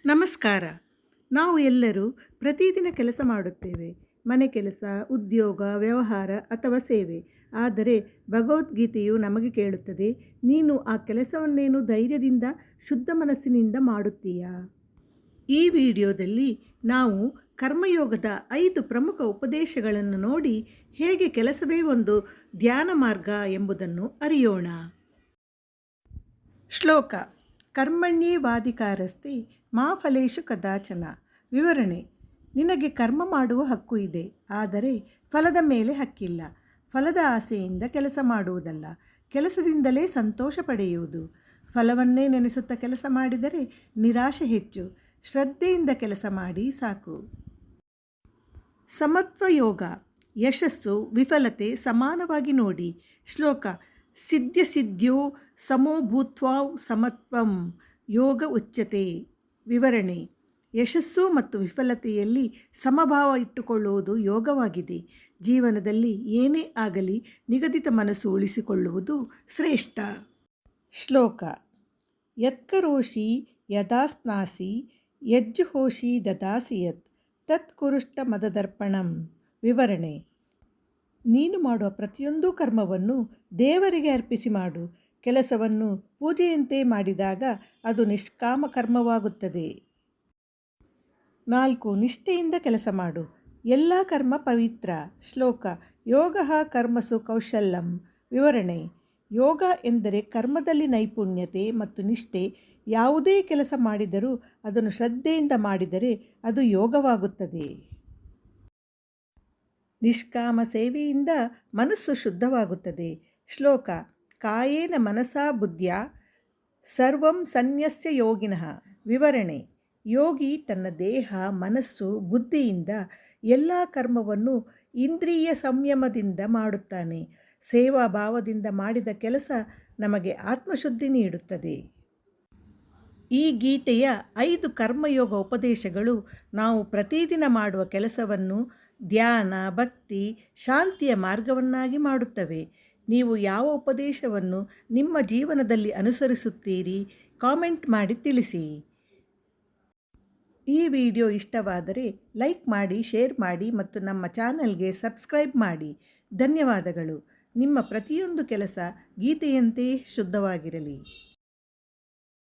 ನಮಸ್ಕಾರ. ನಾವು ಎಲ್ಲರೂ ಪ್ರತಿದಿನ ಕೆಲಸ ಮಾಡುತ್ತೇವೆ. ಮನೆ ಕೆಲಸ, ಉದ್ಯೋಗ, ವ್ಯವಹಾರ ಅಥವಾ ಸೇವೆ. ಆದರೆ ಭಗವದ್ಗೀತೆಯು ನಮಗೆ ಕೇಳುತ್ತದೆ, ನೀನು ಆ ಕೆಲಸವನ್ನೇನು ಧೈರ್ಯದಿಂದ, ಶುದ್ಧ ಮನಸ್ಸಿನಿಂದ ಮಾಡುತ್ತೀಯಾ? ಈ ವಿಡಿಯೋದಲ್ಲಿ ನಾವು ಕರ್ಮಯೋಗದ 5 ಪ್ರಮುಖ ಉಪದೇಶಗಳನ್ನು ನೋಡಿ ಹೇಗೆ ಕೆಲಸವೇ ಒಂದು ಧ್ಯಾನ ಮಾರ್ಗ ಎಂಬುದನ್ನು ಅರಿಯೋಣ. ಶ್ಲೋಕ: ಕರ್ಮಣ್ಯೇವಾಧಿಕಾರಸ್ತೆ ಮಾ ಫಲೇಷು ಕದಾಚನ. ವಿವರಣೆ: ನಿನಗೆ ಕರ್ಮ ಮಾಡುವ ಹಕ್ಕು ಇದೆ, ಆದರೆ ಫಲದ ಮೇಲೆ ಹಕ್ಕಿಲ್ಲ. ಫಲದ ಆಸೆಯಿಂದ ಕೆಲಸ ಮಾಡುವುದಲ್ಲ, ಕೆಲಸದಿಂದಲೇ ಸಂತೋಷ ಪಡೆಯುವುದು. ಫಲವನ್ನೇ ನೆನೆಸುತ್ತಾ ಕೆಲಸ ಮಾಡಿದರೆ ನಿರಾಶೆ ಹೆಚ್ಚು. ಶ್ರದ್ಧೆಯಿಂದ ಕೆಲಸ ಮಾಡಿ ಸಾಕು. ಸಮತ್ವ ಯೋಗ: ಯಶಸ್ಸು ವಿಫಲತೆ ಸಮಾನವಾಗಿ ನೋಡಿ. ಶ್ಲೋಕ: ಸಿದ್ಧ್ಯಸಿದ್ಧ್ಯೋ ಸಮೋ ಭೂತ್ವಾ ಸಮತ್ವಂ ಯೋಗ ಉಚ್ಯತೆ. ವಿವರಣೆ: ಯಶಸ್ಸು ಮತ್ತು ವಿಫಲತೆಯಲ್ಲಿ ಸಮಭಾವ ಇಟ್ಟುಕೊಳ್ಳುವುದು ಯೋಗವಾಗಿದೆ. ಜೀವನದಲ್ಲಿ ಏನೇ ಆಗಲಿ ನಿಗದಿತ ಮನಸ್ಸು ಉಳಿಸಿಕೊಳ್ಳುವುದು ಶ್ರೇಷ್ಠ. ಶ್ಲೋಕ: ಯತ್ಕರೋಷಿ ಯದಾಸ್ನಾಸಿ ಯಜ್ಜುಹೋಷಿ ದದಾಸಿ ಯತ್ ತತ್ ಕುರುಷ್ಟ ಮದದರ್ಪಣಂ. ವಿವರಣೆ: ನೀನು ಮಾಡುವ ಪ್ರತಿಯೊಂದು ಕರ್ಮವನ್ನು ದೇವರಿಗೆ ಅರ್ಪಿಸಿ ಮಾಡು. ಕೆಲಸವನ್ನು ಪೂಜೆಯಂತೆ ಮಾಡಿದಾಗ ಅದು ನಿಷ್ಕಾಮ ಕರ್ಮವಾಗುತ್ತದೆ. 4. ನಿಷ್ಠೆಯಿಂದ ಕೆಲಸ ಮಾಡು. ಎಲ್ಲ ಕರ್ಮ ಪವಿತ್ರ. ಶ್ಲೋಕ: ಯೋಗಃ ಕರ್ಮಸು ಕೌಶಲ್ಯಂ. ವಿವರಣೆ: ಯೋಗ ಎಂದರೆ ಕರ್ಮದಲ್ಲಿ ನೈಪುಣ್ಯತೆ ಮತ್ತು ನಿಷ್ಠೆ. ಯಾವುದೇ ಕೆಲಸ ಮಾಡಿದರೂ ಅದನ್ನು ಶ್ರದ್ಧೆಯಿಂದ ಮಾಡಿದರೆ ಅದು ಯೋಗವಾಗುತ್ತದೆ. ನಿಷ್ಕಾಮ ಸೇವೆಯಿಂದ ಮನಸ್ಸು ಶುದ್ಧವಾಗುತ್ತದೆ. ಶ್ಲೋಕ: ಕಾಯೇನ ಮನಸಾ ಬುದ್ಧ್ಯಾ ಸರ್ವಂ ಸನ್ಯಸ್ಯ ಯೋಗಿನಃ. ವಿವರಣೆ: ಯೋಗಿ ತನ್ನ ದೇಹ, ಮನಸ್ಸು, ಬುದ್ಧಿಯಿಂದ ಎಲ್ಲ ಕರ್ಮವನ್ನು ಇಂದ್ರಿಯ ಸಂಯಮದಿಂದ ಮಾಡುತ್ತಾನೆ. ಸೇವಾ ಭಾವದಿಂದ ಮಾಡಿದ ಕೆಲಸ ನಮಗೆ ಆತ್ಮಶುದ್ಧಿ ನೀಡುತ್ತದೆ. ಈ ಗೀತೆಯ 5 ಕರ್ಮಯೋಗ ಉಪದೇಶಗಳು ನಾವು ಪ್ರತಿದಿನ ಮಾಡುವ ಕೆಲಸವನ್ನು ಧ್ಯಾನ, ಭಕ್ತಿ, ಶಾಂತಿಯ ಮಾರ್ಗವನ್ನಾಗಿ ಮಾಡುತ್ತವೆ. ನೀವು ಯಾವ ಉಪದೇಶವನ್ನು ನಿಮ್ಮ ಜೀವನದಲ್ಲಿ ಅನುಸರಿಸುತ್ತೀರಿ? ಕಾಮೆಂಟ್ ಮಾಡಿ ತಿಳಿಸಿ. ಈ ವಿಡಿಯೋ ಇಷ್ಟವಾದರೆ ಲೈಕ್ ಮಾಡಿ, ಶೇರ್ ಮಾಡಿ ಮತ್ತು ನಮ್ಮ ಚಾನಲ್ಗೆ ಸಬ್ಸ್ಕ್ರೈಬ್ ಮಾಡಿ. ಧನ್ಯವಾದಗಳು. ನಿಮ್ಮ ಪ್ರತಿಯೊಂದು ಕೆಲಸ ಗೀತೆಯಂತೆ ಶುದ್ಧವಾಗಿರಲಿ.